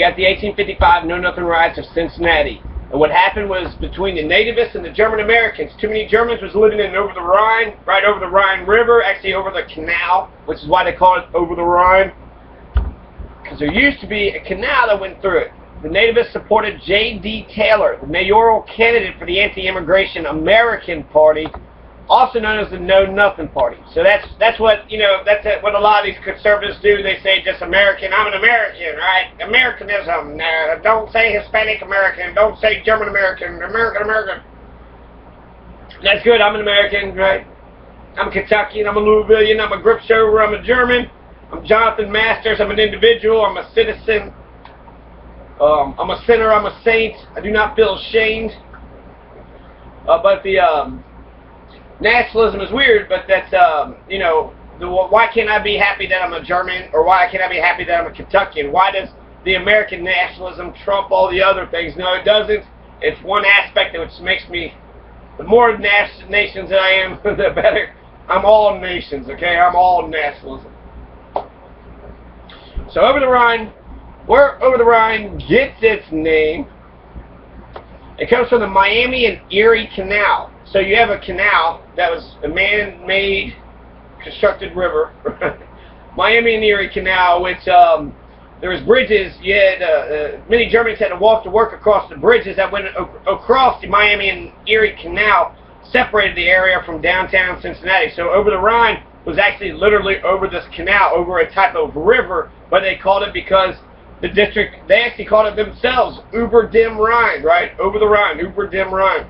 You got the 1855 Know-Nothing Riots of Cincinnati. And what happened was between the nativists and the German Americans, too many Germans was living in over the Rhine, right over the Rhine River, actually over the canal, which is why they call it over the Rhine. Because there used to be a canal that went through it. The nativists supported J.D. Taylor, the mayoral candidate for the anti-immigration American Party, also known as the Know-Nothing Party. So that's what, that's what a lot of these conservatives do. They say just American. I'm an American, right? Americanism. Don't say Hispanic American. Don't say German American. American. That's good. I'm an American, right? I'm a Kentuckian. I'm a Louisvillian. I'm a grip shower. I'm a German. I'm Jonathan Masters. I'm an individual. I'm a citizen. I'm a sinner. I'm a saint. I do not feel ashamed. But the nationalism is weird, but that's, why can't I be happy that I'm a German, or why can't I be happy that I'm a Kentuckian? Why does the American nationalism trump all the other things? No, it doesn't. It's one aspect which makes me, the more nations that I am, the better. I'm all nations, okay? I'm all nationalism. So over the Rhine, where over the Rhine gets its name, it comes from the Miami and Erie Canal. So you have a canal that was a man-made, constructed river, Miami and Erie Canal, which there was bridges. You had many Germans had to walk to work across the bridges that went across the Miami and Erie Canal, separated the area from downtown Cincinnati. So over the Rhine was actually literally over this canal, over a type of river, but they called it because the district, they actually called it themselves Über dem Rhein, right? Over the Rhine, Über dem Rhein.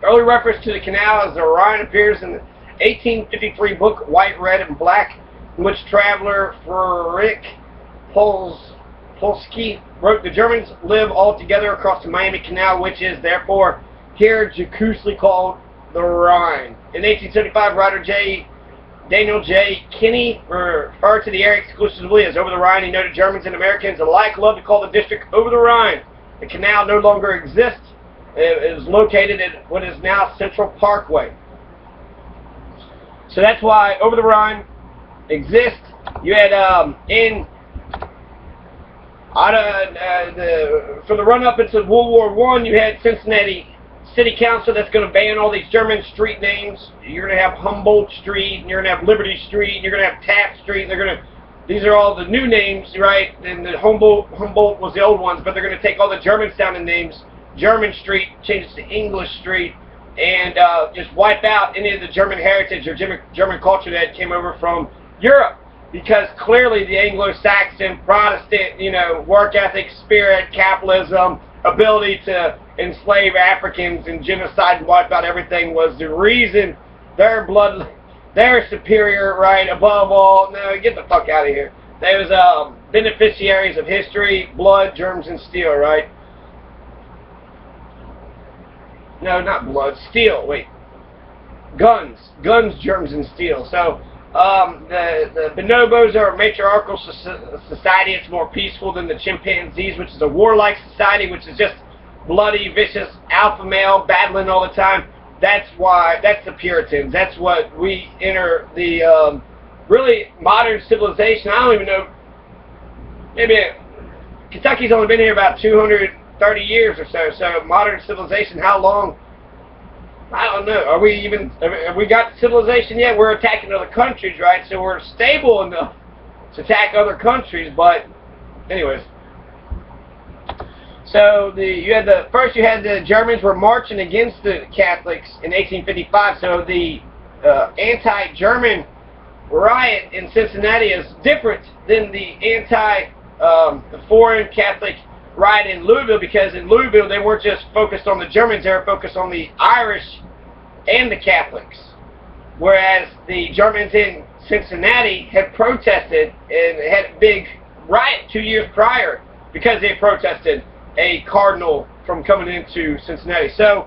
Early reference to the canal as the Rhine appears in the 1853 book White, Red, and Black, in which traveler Friedrich Polski wrote, "The Germans live all together across the Miami Canal, which is therefore here jocosely called the Rhine." In 1875, writer Daniel J. Kinney referred to the area exclusively as over the Rhine. He noted Germans and Americans alike love to call the district over the Rhine. The canal no longer exists. It is located at what is now Central Parkway. So that's why over the Rhine exists. You had for the run-up into World War I, you had Cincinnati City Council that's going to ban all these German street names. You're going to have Humboldt Street, and you're going to have Liberty Street, and you're going to have Taft Street. These are all the new names, right? And the Humboldt was the old ones, but they're going to take all the German-sounding names. German Street changes to English Street, and just wipe out any of the German heritage or German culture that came over from Europe, because clearly the Anglo-Saxon, Protestant, work ethic, spirit, capitalism, ability to enslave Africans and genocide and wipe out everything was the reason they're superior, right, above all. No, get the fuck out of here. They was beneficiaries of history, blood, germs, and steel, right? No, not blood. Steel. Wait. Guns, germs, and steel. So the bonobos are a matriarchal society. It's more peaceful than the chimpanzees, which is a warlike society, which is just bloody, vicious alpha male battling all the time. That's the Puritans. That's what we enter the really modern civilization. I don't even know. Maybe Kentucky's only been here about 230 years or so. So modern civilization, how long? I don't know. Have we got civilization yet? We're attacking other countries, right? So we're stable enough to attack other countries. But anyways, so you had the Germans were marching against the Catholics in 1855. So the anti-German riot in Cincinnati is different than the the foreign Catholic riot in Louisville, because in Louisville they weren't just focused on the Germans, they were focused on the Irish and the Catholics, whereas the Germans in Cincinnati had protested and had a big riot 2 years prior because they protested a cardinal from coming into Cincinnati. So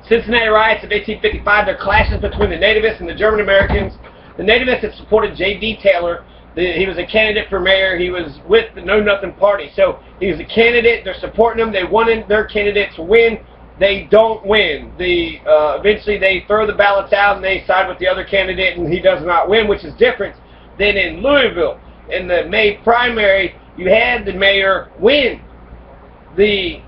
Cincinnati riots of 1855, there are clashes between the nativists and the German Americans. The nativists had supported J.D. Taylor. He was a candidate for mayor. He was with the Know-Nothing Party. So he was a candidate. They're supporting him. They wanted their candidate to win. They don't win. Eventually they throw the ballots out and they side with the other candidate, and he does not win, which is different Then in Louisville, in the May primary, you had the mayor win the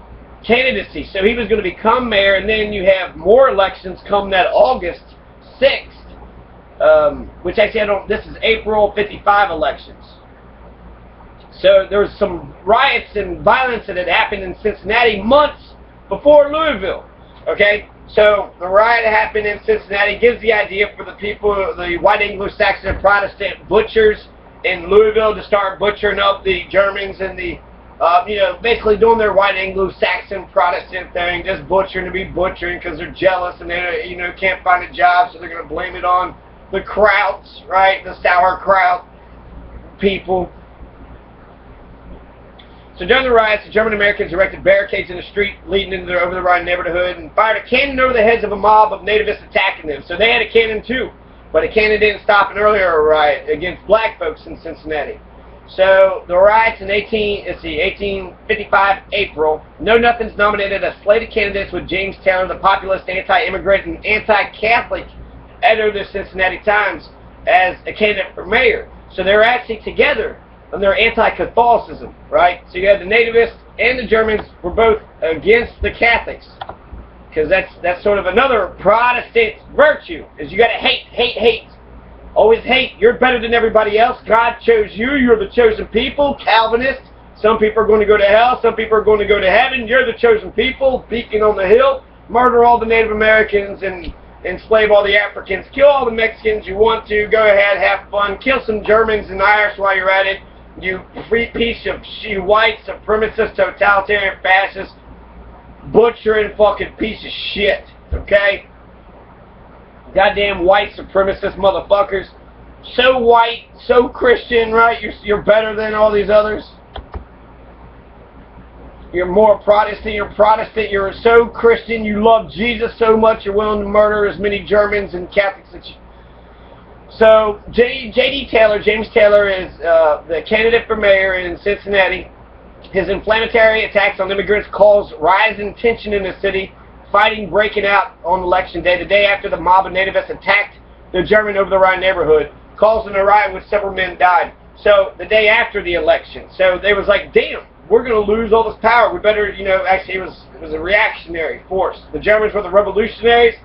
candidacy. So he was going to become mayor, and then you have more elections come that August 6th, which actually this is April 55 elections. So there was some riots and violence that had happened in Cincinnati months before Louisville. Okay, so the riot happened in Cincinnati, gives the idea for the people, the white Anglo-Saxon and Protestant butchers in Louisville to start butchering up the Germans and the, basically doing their white Anglo-Saxon Protestant thing, just butchering to be butchering because they're jealous and they, can't find a job, so they're going to blame it on the Krauts, right, the sauerkraut people. So during the riots, the German Americans erected barricades in the street leading into their over-the-Rhine neighborhood and fired a cannon over the heads of a mob of nativists attacking them. So they had a cannon too, but a cannon didn't stop an earlier riot against black folks in Cincinnati. So the riots in 1855 April, Know Nothings nominated a slate of candidates with James Taylor, the populist, anti-immigrant, and anti-Catholic editor of the Cincinnati Times, as a candidate for mayor. So they were actually together. And they're anti-Catholicism, right? So you have the nativists and the Germans were both against the Catholics, because that's sort of another Protestant virtue, is you got to hate. Always hate. You're better than everybody else. God chose you. You're the chosen people. Calvinist. Some people are going to go to hell. Some people are going to go to heaven. You're the chosen people. Beacon on the hill. Murder all the Native Americans and enslave all the Africans. Kill all the Mexicans you want to. Go ahead, have fun. Kill some Germans and Irish while you're at it. You free piece of white supremacist, totalitarian, fascist, butchering fucking piece of shit, okay? Goddamn white supremacist motherfuckers. So white, so Christian, right? You're better than all these others. You're more Protestant, you're so Christian, you love Jesus so much, you're willing to murder as many Germans and Catholics as you... So, James Taylor is the candidate for mayor in Cincinnati. His inflammatory attacks on immigrants caused rising tension in the city, fighting breaking out on election day, the day after the mob of nativists attacked the German over-the-Rhine neighborhood, causing a riot in which several men died. So, the day after the election. So, they was like, damn, we're going to lose all this power. We better, actually it was a reactionary force. The Germans were the revolutionaries.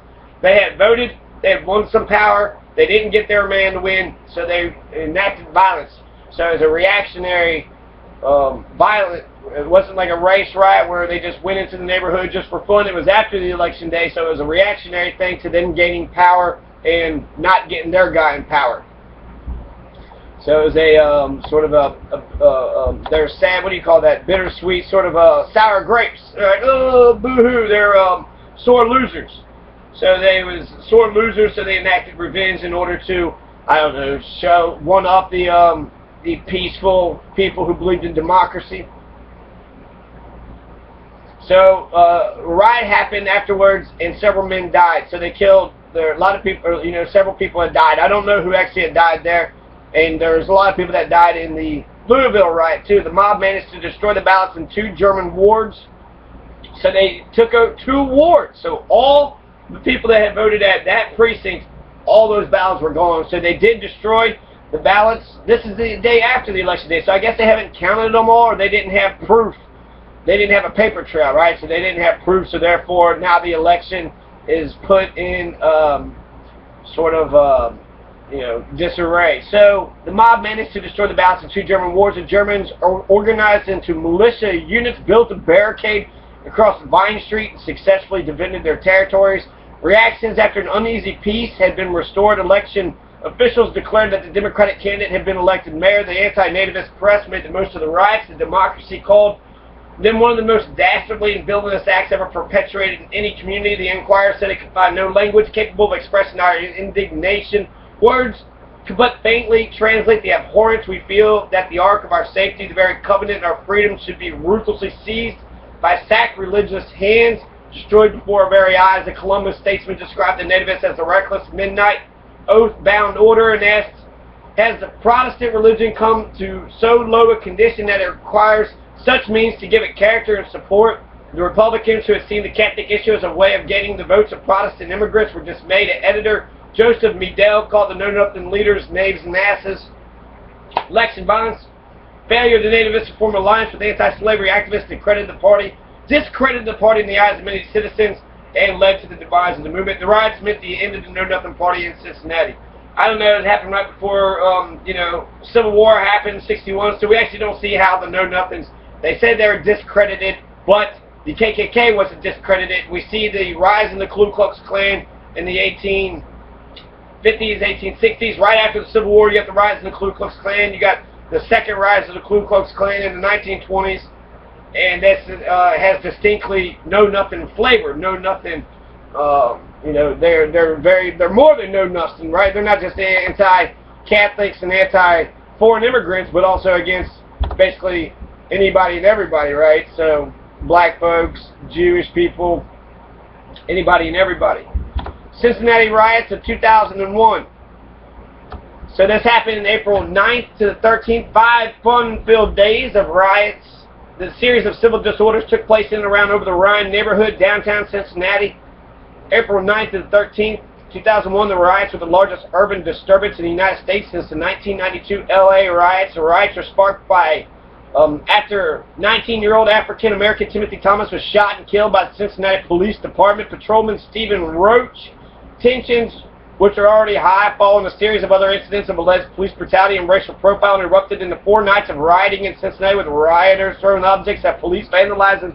They had voted. They had won some power. They didn't get their man to win, so they enacted violence. So it was a reactionary, violent. It wasn't like a race riot where they just went into the neighborhood just for fun. It was after the election day, so it was a reactionary thing to them gaining power and not getting their guy in power. So it was a sort of they're sad. What do you call that? Bittersweet, sort of sour grapes. They're like, oh, boo-hoo. They're sore losers. So they was sore losers, so they enacted revenge in order to, I don't know, one up the peaceful people who believed in democracy. So riot happened afterwards, and several men died. So they killed a lot of people. Several people had died. I don't know who actually had died there, and there's a lot of people that died in the Louisville riot too. The mob managed to destroy the ballots in 2 German wards. So they took out 2 wards. So all the people that had voted at that precinct, all those ballots were gone. So they did destroy the ballots. This is the day after the election day, so I guess they haven't counted them all, or they didn't have proof. They didn't have a paper trail, right? So they didn't have proof, so therefore now the election is put in disarray. So the mob managed to destroy the ballots in 2 German wards. The Germans organized into militia units, built a barricade across Vine Street and successfully defended their territories. Reactions after an uneasy peace had been restored. Election officials declared that the Democratic candidate had been elected mayor. The anti-nativist press made the most of the riots. The Democracy called them one of the most dastardly and villainous acts ever perpetrated in any community. The Enquirer said it could find no language capable of expressing our indignation. Words could but faintly translate the abhorrence we feel that the ark of our safety, the very covenant of our freedom, should be ruthlessly seized by sacrilegious hands, destroyed before our very eyes. The Columbus statesman described the nativists as a reckless midnight oath-bound order and asked, has the Protestant religion come to so low a condition that it requires such means to give it character and support? The Republicans, who had seen the Catholic issue as a way of gaining the votes of Protestant immigrants, were dismayed. Editor Joseph Medill called the Know Nothing leaders knaves and asses. Election bonds. Failure of the nativists to form an alliance with anti-slavery activists discredited the party in the eyes of many citizens, and led to the demise of the movement. The riots meant the end of the Know Nothing Party in Cincinnati. I don't know, it happened right before, Civil War happened, 61, so we actually don't see how the Know Nothings, they said they were discredited, but the KKK wasn't discredited. We see the rise in the Ku Klux Klan in the 1850s, 1860s. Right after the Civil War, you got the rise in the Ku Klux Klan. You got the second rise of the Ku Klux Klan in the 1920s, and this has distinctly Know Nothing flavor. Know Nothing. They're more than Know Nothing, right? They're not just anti-Catholics and anti-foreign immigrants, but also against basically anybody and everybody, right? So black folks, Jewish people, anybody and everybody. Cincinnati riots of 2001. So this happened in April 9th to the 13th. 5 fun-filled days of riots. The series of civil disorders took place in and around over the Rhine neighborhood, downtown Cincinnati. April 9th to the 13th, 2001, the riots were the largest urban disturbance in the United States since the 1992 LA riots. The riots were sparked by after 19-year-old African-American Timothy Thomas was shot and killed by the Cincinnati Police Department patrolman Stephen Roach. Tensions, which are already high, following a series of other incidents of alleged police brutality and racial profiling, erupted into 4 nights of rioting in Cincinnati, with rioters throwing objects at police, vandalizing,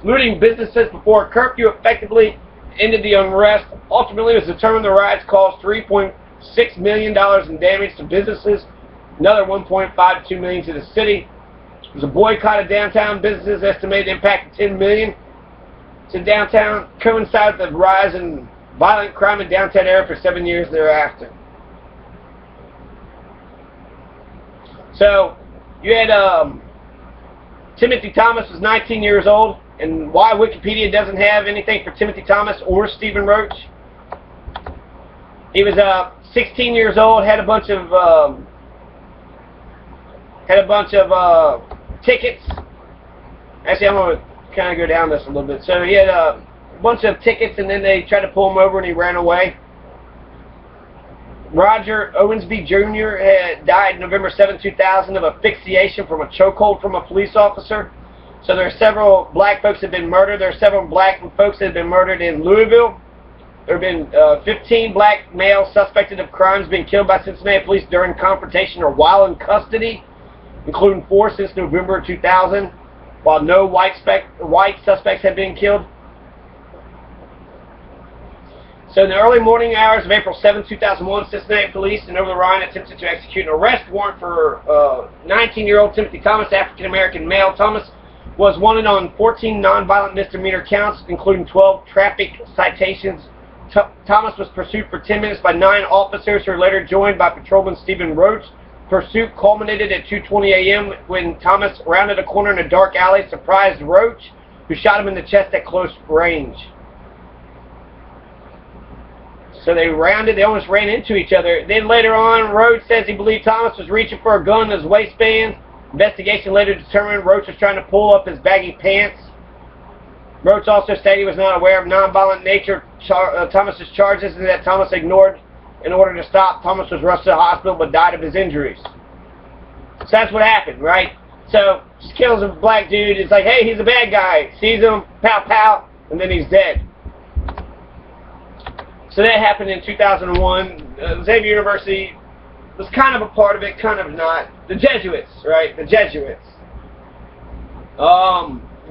looting businesses before a curfew effectively ended the unrest. Ultimately, it was determined the riots caused $3.6 million in damage to businesses, another $1.5 to $2 million to the city. It was a boycott of downtown businesses, estimated impact of $10 million to downtown, coincided with the rise in violent crime in downtown area for 7 years thereafter. So, you had Timothy Thomas was 19 years old, and why Wikipedia doesn't have anything for Timothy Thomas or Stephen Roach. He was 16 years old, had a bunch of tickets. Actually, I'm going to kind of go down this a little bit. So he had a bunch of tickets, and then they tried to pull him over, and he ran away. Roger Owensby Jr. had died November 7, 2000 of asphyxiation from a chokehold from a police officer. So there are several black folks that have been murdered. There are several black folks that have been murdered in Louisville. There have been 15 black males suspected of crimes being killed by Cincinnati police during confrontation or while in custody, including 4 since November 2000, while no white suspects have been killed. So in the early morning hours of April 7, 2001, Cincinnati police and over the Rhine attempted to execute an arrest warrant for 19-year-old Timothy Thomas, African-American male. Thomas was wanted on 14 nonviolent misdemeanor counts, including 12 traffic citations. Thomas was pursued for 10 minutes by 9 officers who were later joined by patrolman Stephen Roach. Pursuit culminated at 2:20 a.m. when Thomas rounded a corner in a dark alley, surprised Roach, who shot him in the chest at close range. So they almost ran into each other. Then later on, Roach says he believed Thomas was reaching for a gun in his waistband. Investigation later determined Roach was trying to pull up his baggy pants. Roach also stated he was not aware of nonviolent nature Thomas's charges, and that Thomas ignored in order to stop. Thomas was rushed to the hospital but died of his injuries. So that's what happened, right? So just kills a black dude. It's like, hey, he's a bad guy. Sees him, pow pow, and then he's dead. So that happened in 2001. Xavier University was kind of a part of it, kind of not. The Jesuits, right? The Jesuits.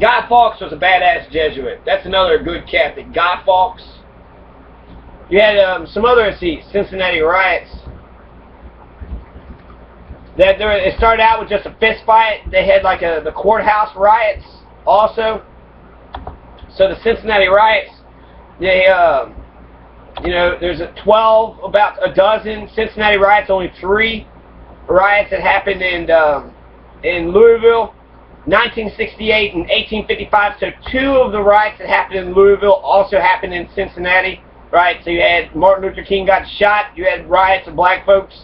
Guy Fawkes was a badass Jesuit. That's another good Catholic. Guy Fawkes. You had some other Cincinnati riots. It started out with just a fist fight. They had like the courthouse riots also. So the Cincinnati riots, they there's about a dozen Cincinnati riots. Only 3 riots that happened in Louisville, 1968 and 1855. So 2 of the riots that happened in Louisville also happened in Cincinnati, right? So you had Martin Luther King got shot. You had riots of black folks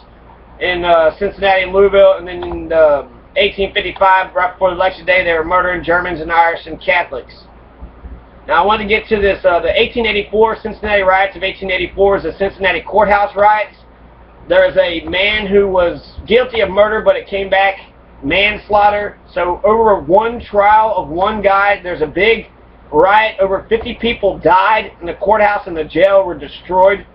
in Cincinnati and Louisville, and then in 1855, right before Election Day, they were murdering Germans and Irish and Catholics. Now I want to get to this, the 1884 Cincinnati riots of 1884 is the Cincinnati courthouse riots. there is a man who was guilty of murder, but it came back manslaughter. So over one trial of one guy, there's a big riot. Over 50 people died, and the courthouse and the jail were destroyed.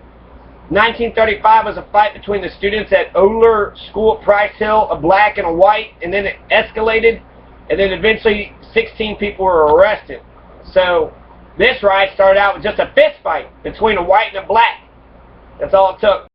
1935 was a fight between the students at Oler School at Price Hill, a black and a white, and then it escalated, and then eventually 16 people were arrested. So this riot started out with just a fist fight between a white and a black. That's all it took.